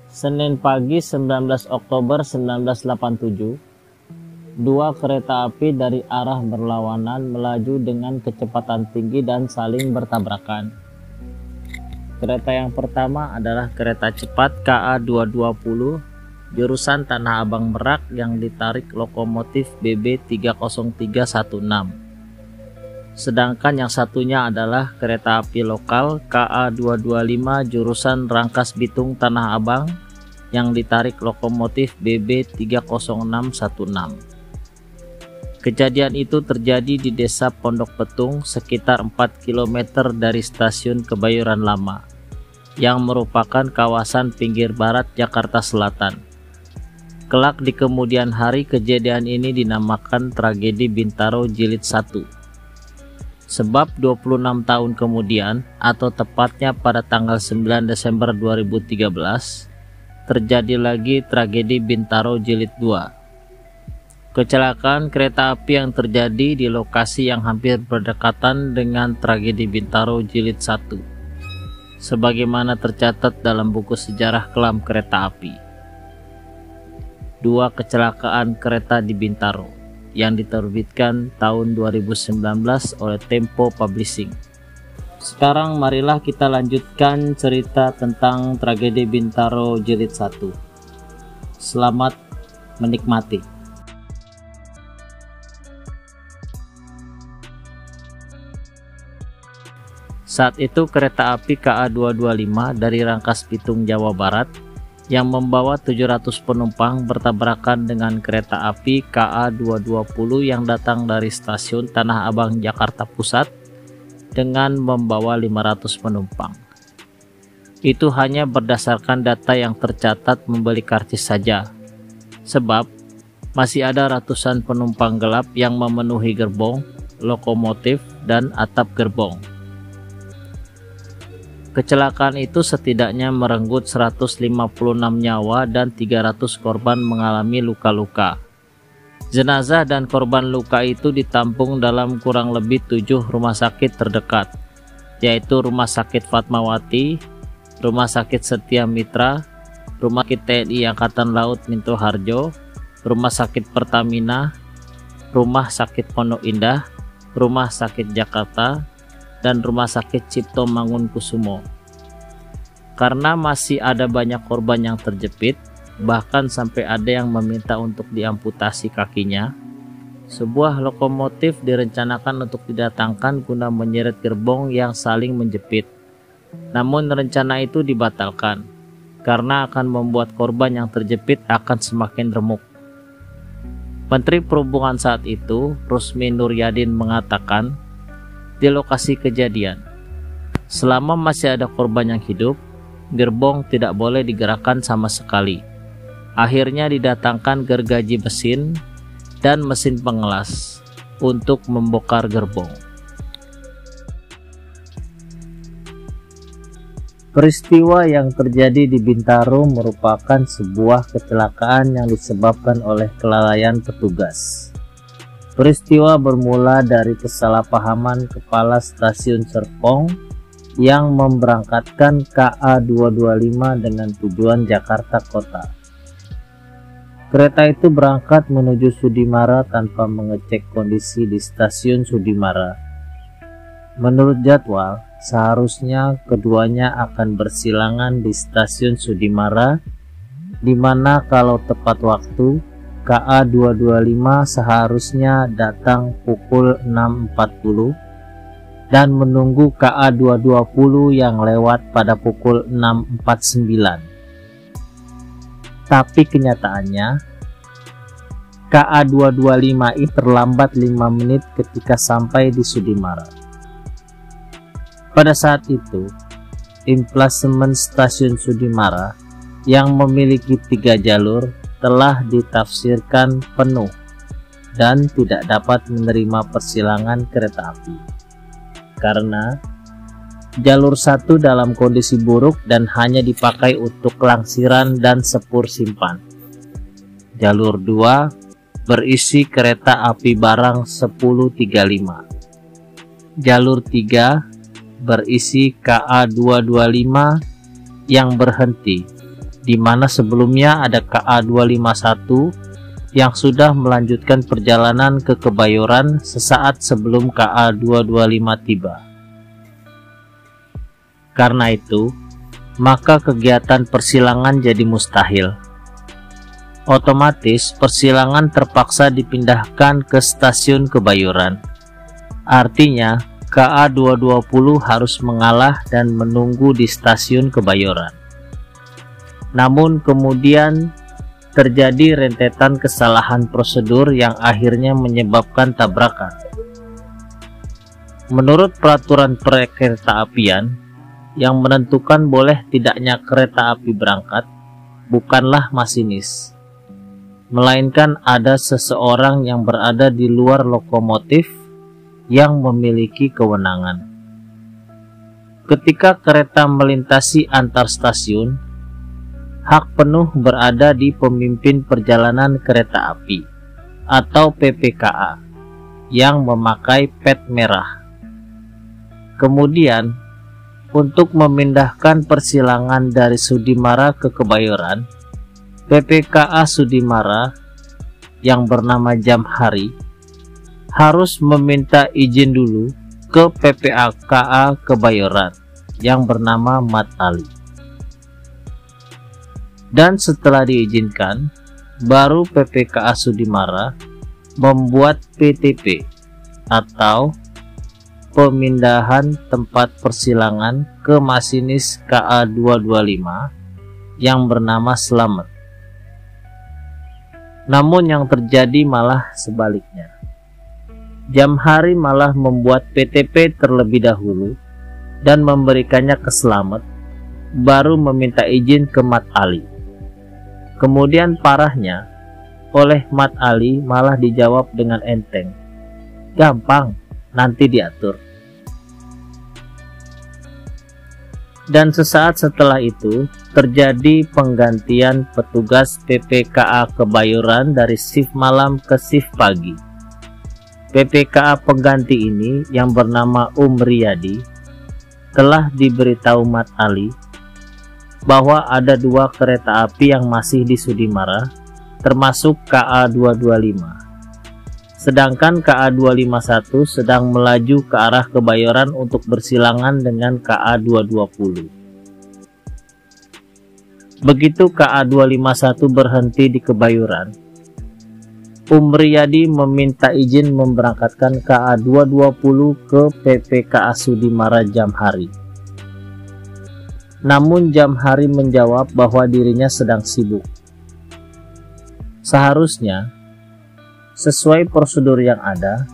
Senin pagi 19 Oktober 1987, dua kereta api dari arah berlawanan melaju dengan kecepatan tinggi dan saling bertabrakan. Kereta yang pertama adalah kereta cepat KA 220 jurusan Tanah Abang Merak yang ditarik lokomotif BB 30316. Sedangkan yang satunya adalah kereta api lokal KA 225 jurusan Rangkas Bitung Tanah Abang yang ditarik lokomotif BB 30616. Kejadian itu terjadi di Desa Pondok Petung sekitar 4 km dari Stasiun Kebayoran Lama, yang merupakan kawasan pinggir barat Jakarta Selatan. Kelak di kemudian hari kejadian ini dinamakan tragedi Bintaro Jilid 1. Sebab 26 tahun kemudian, atau tepatnya pada tanggal 9 Desember 2013, terjadi lagi tragedi Bintaro Jilid 2. Kecelakaan kereta api yang terjadi di lokasi yang hampir berdekatan dengan tragedi Bintaro Jilid 1, sebagaimana tercatat dalam buku sejarah kelam kereta api. Dua kecelakaan kereta di Bintaro yang diterbitkan tahun 2019 oleh Tempo Publishing. Sekarang marilah kita lanjutkan cerita tentang tragedi Bintaro Jilid 1. Selamat menikmati. Saat itu kereta api KA 225 dari Rangkas Bitung, Jawa Barat yang membawa 700 penumpang bertabrakan dengan kereta api KA 220 yang datang dari Stasiun Tanah Abang, Jakarta Pusat dengan membawa 500 penumpang. Itu hanya berdasarkan data yang tercatat membeli karcis saja, sebab masih ada ratusan penumpang gelap yang memenuhi gerbong, lokomotif, dan atap gerbong. Kecelakaan itu setidaknya merenggut 156 nyawa dan 300 korban mengalami luka-luka. Jenazah dan korban luka itu ditampung dalam kurang lebih 7 rumah sakit terdekat, yaitu Rumah Sakit Fatmawati, Rumah Sakit Setia Mitra, Rumah Sakit TNI Angkatan Laut Minto Harjo, Rumah Sakit Pertamina, Rumah Sakit Pondok Indah, Rumah Sakit Jakarta, dan Rumah Sakit Cipto Mangunkusumo. Karena masih ada banyak korban yang terjepit, bahkan sampai ada yang meminta untuk diamputasi kakinya, sebuah lokomotif direncanakan untuk didatangkan guna menyeret gerbong yang saling menjepit. Namun rencana itu dibatalkan, karena akan membuat korban yang terjepit akan semakin remuk. Menteri Perhubungan saat itu, Rusmi Nuryadin, mengatakan, di lokasi kejadian, selama masih ada korban yang hidup, gerbong tidak boleh digerakkan sama sekali. Akhirnya didatangkan gergaji mesin dan mesin pengelas untuk membongkar gerbong. Peristiwa yang terjadi di Bintaro merupakan sebuah kecelakaan yang disebabkan oleh kelalaian petugas. Peristiwa bermula dari kesalahpahaman kepala stasiun Serpong yang memberangkatkan KA 225 dengan tujuan Jakarta Kota. Kereta itu berangkat menuju Sudimara tanpa mengecek kondisi di stasiun Sudimara. Menurut jadwal, seharusnya keduanya akan bersilangan di stasiun Sudimara, di mana kalau tepat waktu, KA 225 seharusnya datang pukul 6.40 dan menunggu KA 220 yang lewat pada pukul 6.49. Tapi kenyataannya, KA 225 ini terlambat 5 menit ketika sampai di Sudimara. Pada saat itu, emplasemen stasiun Sudimara yang memiliki 3 jalur telah ditafsirkan penuh dan tidak dapat menerima persilangan kereta api, karena jalur 1 dalam kondisi buruk dan hanya dipakai untuk langsiran dan sepur simpan. Jalur 2 berisi kereta api barang 1035. Jalur 3 berisi KA225 yang berhenti, di mana sebelumnya ada KA251 yang sudah melanjutkan perjalanan ke Kebayoran sesaat sebelum KA225 tiba. Karena itu, maka kegiatan persilangan jadi mustahil. Otomatis persilangan terpaksa dipindahkan ke stasiun Kebayoran. Artinya, KA220 harus mengalah dan menunggu di stasiun Kebayoran. Namun kemudian terjadi rentetan kesalahan prosedur yang akhirnya menyebabkan tabrakan. Menurut peraturan perkeretaapian, yang menentukan boleh tidaknya kereta api berangkat bukanlah masinis, melainkan ada seseorang yang berada di luar lokomotif yang memiliki kewenangan. Ketika kereta melintasi antar stasiun, hak penuh berada di pemimpin perjalanan kereta api atau PPKA yang memakai pet merah. Kemudian, untuk memindahkan persilangan dari Sudimara ke Kebayoran, PPKA Sudimara yang bernama Jamhari harus meminta izin dulu ke PPKA Kebayoran yang bernama Mat Ali. Dan setelah diizinkan, baru PPKA Sudimara membuat PTP atau pemindahan tempat persilangan ke masinis KA225 yang bernama Slamet. Namun yang terjadi malah sebaliknya. Jamhari malah membuat PTP terlebih dahulu dan memberikannya ke Slamet, baru meminta izin ke Mat Ali. Kemudian parahnya, oleh Mat Ali malah dijawab dengan enteng, "Gampang, nanti diatur." Dan sesaat setelah itu terjadi penggantian petugas PPKA Kebayoran dari shift malam ke shift pagi. PPKA pengganti ini yang bernama Riyadi telah diberitahu Mat Ali bahwa ada 2 kereta api yang masih di Sudimara, termasuk KA225. Sedangkan KA251 sedang melaju ke arah Kebayoran untuk bersilangan dengan KA220. Begitu KA251 berhenti di Kebayoran, Riyadi meminta izin memberangkatkan KA220 ke PPKA Sudimara Jamhari. Namun Jamhari menjawab bahwa dirinya sedang sibuk. Seharusnya, sesuai prosedur yang ada,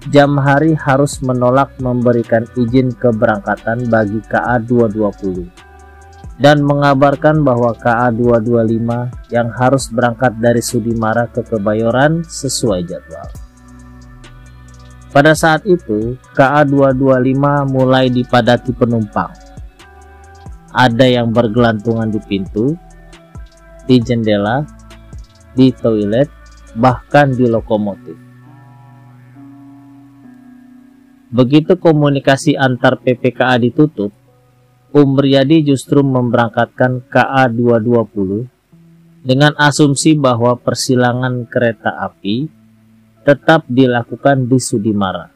Jamhari harus menolak memberikan izin keberangkatan bagi KA220 dan mengabarkan bahwa KA225 yang harus berangkat dari Sudimara ke Kebayoran sesuai jadwal. Pada saat itu, KA225 mulai dipadati penumpang. Ada yang bergelantungan di pintu, di jendela, di toilet, bahkan di lokomotif. Begitu komunikasi antar PPKA ditutup, Riyadi justru memberangkatkan KA220 dengan asumsi bahwa persilangan kereta api tetap dilakukan di Sudimara.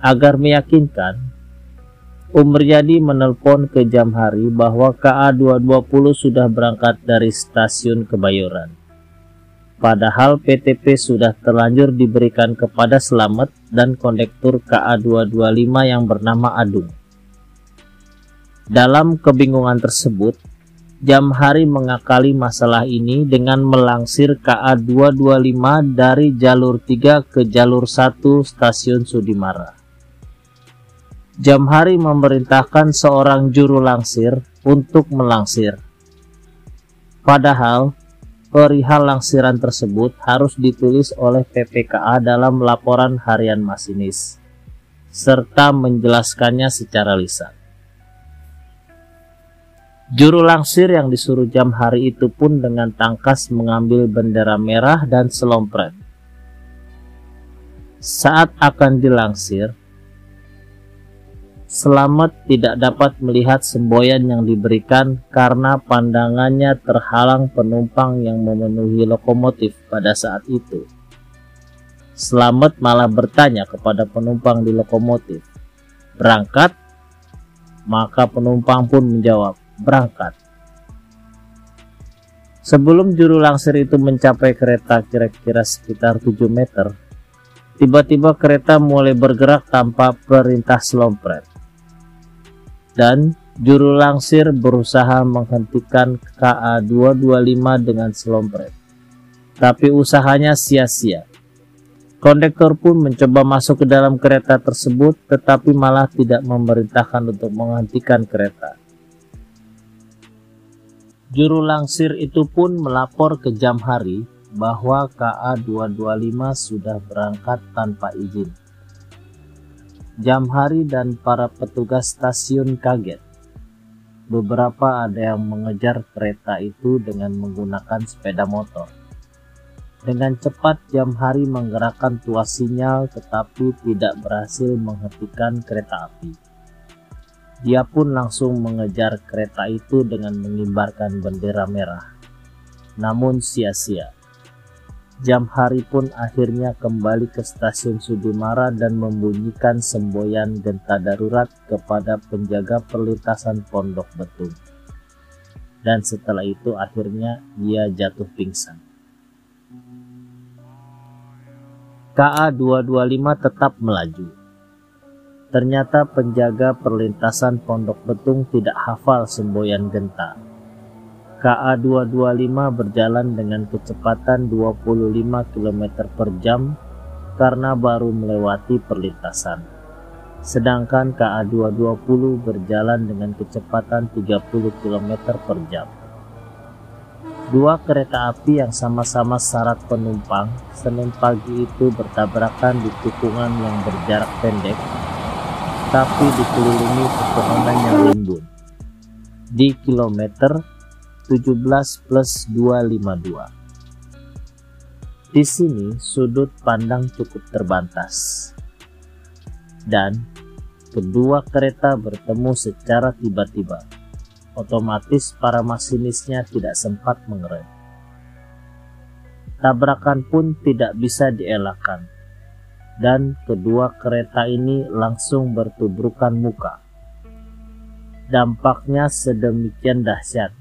Agar meyakinkan, Riyadi menelpon ke Jamhari bahwa KA220 sudah berangkat dari stasiun Kebayoran. Padahal PTP sudah terlanjur diberikan kepada Slamet dan kondektur KA225 yang bernama Adung. Dalam kebingungan tersebut, Jamhari mengakali masalah ini dengan melangsir KA225 dari jalur 3 ke jalur 1 stasiun Sudimara. Jamhari memerintahkan seorang juru langsir untuk melangsir. Padahal, perihal langsiran tersebut harus ditulis oleh PPKA dalam laporan harian masinis, serta menjelaskannya secara lisan. Juru langsir yang disuruh Jamhari itu pun dengan tangkas mengambil bendera merah dan selompret. Saat akan dilangsir, Slamet tidak dapat melihat semboyan yang diberikan karena pandangannya terhalang penumpang yang memenuhi lokomotif pada saat itu. Slamet malah bertanya kepada penumpang di lokomotif, "Berangkat?" Maka penumpang pun menjawab, "Berangkat." Sebelum juru langsir itu mencapai kereta kira-kira sekitar 7 meter, tiba-tiba kereta mulai bergerak tanpa perintah slompret. Dan juru langsir berusaha menghentikan KA 225 dengan slompret. Tapi usahanya sia-sia. Kondektor pun mencoba masuk ke dalam kereta tersebut, tetapi malah tidak memerintahkan untuk menghentikan kereta. Juru langsir itu pun melapor ke Jamhari bahwa KA 225 sudah berangkat tanpa izin. Jamhari dan para petugas stasiun kaget. Beberapa ada yang mengejar kereta itu dengan menggunakan sepeda motor. Dengan cepat Jamhari menggerakkan tuas sinyal tetapi tidak berhasil menghentikan kereta api. Dia pun langsung mengejar kereta itu dengan mengibarkan bendera merah. Namun sia-sia. Jamhari pun akhirnya kembali ke stasiun Sudimara dan membunyikan semboyan genta darurat kepada penjaga perlintasan Pondok Betung. Dan setelah itu akhirnya ia jatuh pingsan. KA 225 tetap melaju. Ternyata penjaga perlintasan Pondok Betung tidak hafal semboyan genta. KA 225 berjalan dengan kecepatan 25 km per jam karena baru melewati perlintasan. Sedangkan KA 220 berjalan dengan kecepatan 30 km per jam. Dua kereta api yang sama-sama syarat penumpang Senin pagi itu bertabrakan di tikungan yang berjarak pendek, tapi dikelilingi pepohonan yang rimbun. Di kilometer 17+252. Di sini sudut pandang cukup terbatas. Dan kedua kereta bertemu secara tiba-tiba. Otomatis para masinisnya tidak sempat mengerem. Tabrakan pun tidak bisa dielakkan. Dan kedua kereta ini langsung bertubrukan muka. Dampaknya sedemikian dahsyat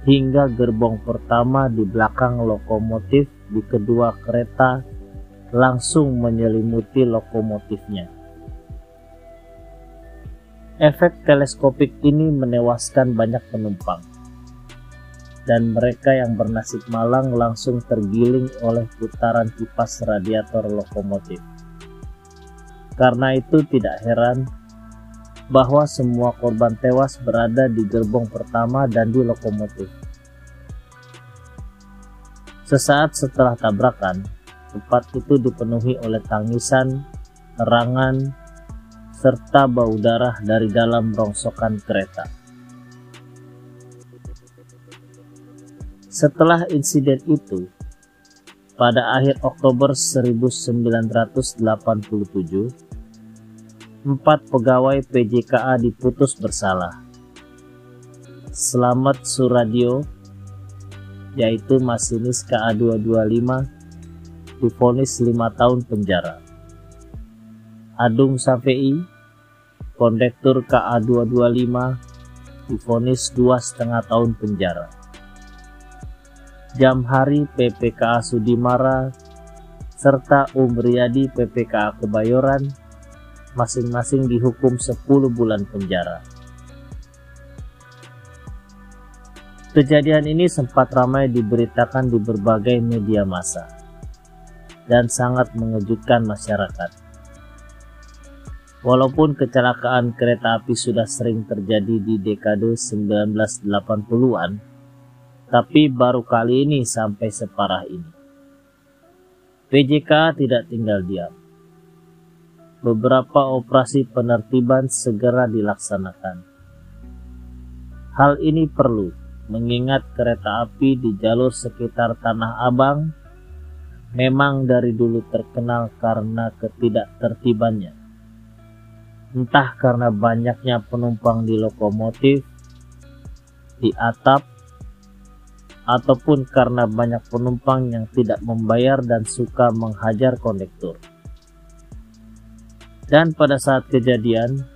hingga gerbong pertama di belakang lokomotif di kedua kereta langsung menyelimuti lokomotifnya. Efek teleskopik ini menewaskan banyak penumpang, dan mereka yang bernasib malang langsung tergiling oleh putaran kipas radiator lokomotif. Karena itu tidak heran bahwa semua korban tewas berada di gerbong pertama dan di lokomotif. Sesaat setelah tabrakan, tempat itu dipenuhi oleh tangisan, terangan, serta bau darah dari dalam rongsokan kereta. Setelah insiden itu, pada akhir Oktober 1987, 4 pegawai PJKA diputus bersalah. Slamet Suradio, yaitu masinis KA 225, divonis 5 tahun penjara. Adung Safei, kondektur KA 225, divonis 2,5 tahun penjara. Jamhari PPKA Sudimara serta Umriyadi PPKA Kebayoran masing-masing dihukum 10 bulan penjara. Kejadian ini sempat ramai diberitakan di berbagai media massa dan sangat mengejutkan masyarakat. Walaupun kecelakaan kereta api sudah sering terjadi di dekade 1980-an, tapi baru kali ini sampai separah ini. PJK tidak tinggal diam. Beberapa operasi penertiban segera dilaksanakan. Hal ini perlu mengingat kereta api di jalur sekitar Tanah Abang memang dari dulu terkenal karena ketidaktertibannya. entah karena banyaknya penumpang di lokomotif, di atap, ataupun karena banyak penumpang yang tidak membayar dan suka menghajar kondektur. Dan pada saat kejadian,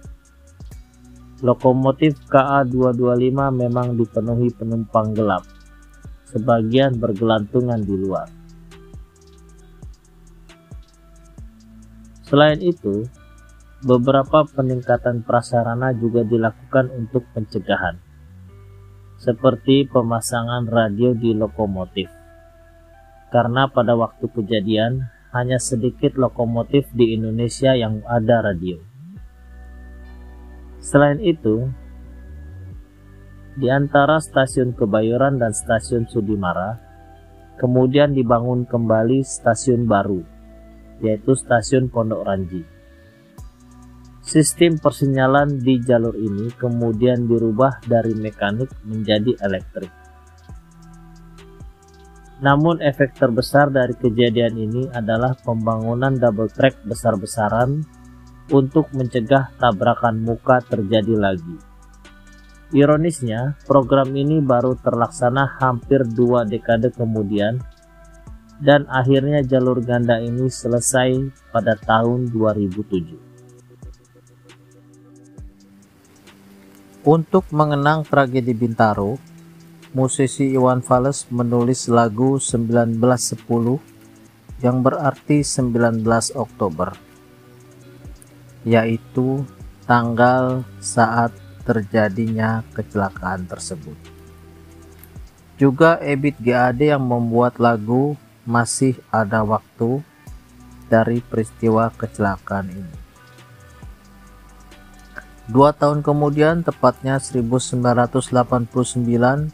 lokomotif KA225 memang dipenuhi penumpang gelap, sebagian bergelantungan di luar. Selain itu, beberapa peningkatan prasarana juga dilakukan untuk pencegahan, seperti pemasangan radio di lokomotif, karena pada waktu kejadian hanya sedikit lokomotif di Indonesia yang ada radio. Selain itu, di antara stasiun Kebayoran dan stasiun Sudimara, kemudian dibangun kembali stasiun baru, yaitu stasiun Pondok Ranji. Sistem persinyalan di jalur ini kemudian dirubah dari mekanik menjadi elektrik. Namun efek terbesar dari kejadian ini adalah pembangunan double track besar-besaran untuk mencegah tabrakan muka terjadi lagi. Ironisnya, program ini baru terlaksana hampir 2 dekade kemudian, dan akhirnya jalur ganda ini selesai pada tahun 2007. Untuk mengenang tragedi Bintaro, musisi Iwan Fals menulis lagu 1910 yang berarti 19 Oktober, yaitu tanggal saat terjadinya kecelakaan tersebut. Juga Ebit GAD yang membuat lagu Masih Ada Waktu dari peristiwa kecelakaan ini. 2 tahun kemudian, tepatnya 1989,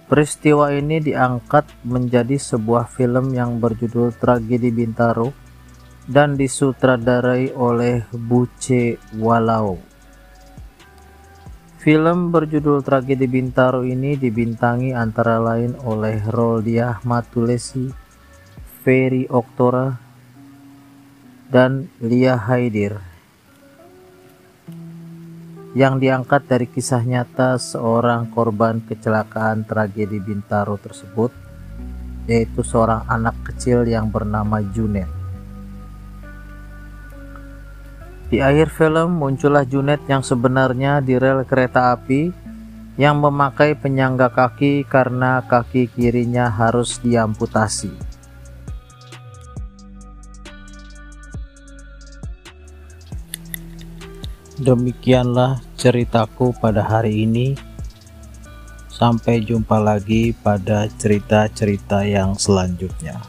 peristiwa ini diangkat menjadi sebuah film yang berjudul Tragedi Bintaro dan disutradarai oleh Buce Walau. Film berjudul Tragedi Bintaro ini dibintangi antara lain oleh Roldiah Matulesi, Ferry Oktora, dan Lia Haidir, yang diangkat dari kisah nyata seorang korban kecelakaan tragedi Bintaro tersebut, yaitu seorang anak kecil yang bernama Junet. Di akhir film muncullah Junet yang sebenarnya di rel kereta api yang memakai penyangga kaki karena kaki kirinya harus diamputasi. Demikianlah ceritaku pada hari ini. Sampai jumpa lagi pada cerita-cerita yang selanjutnya.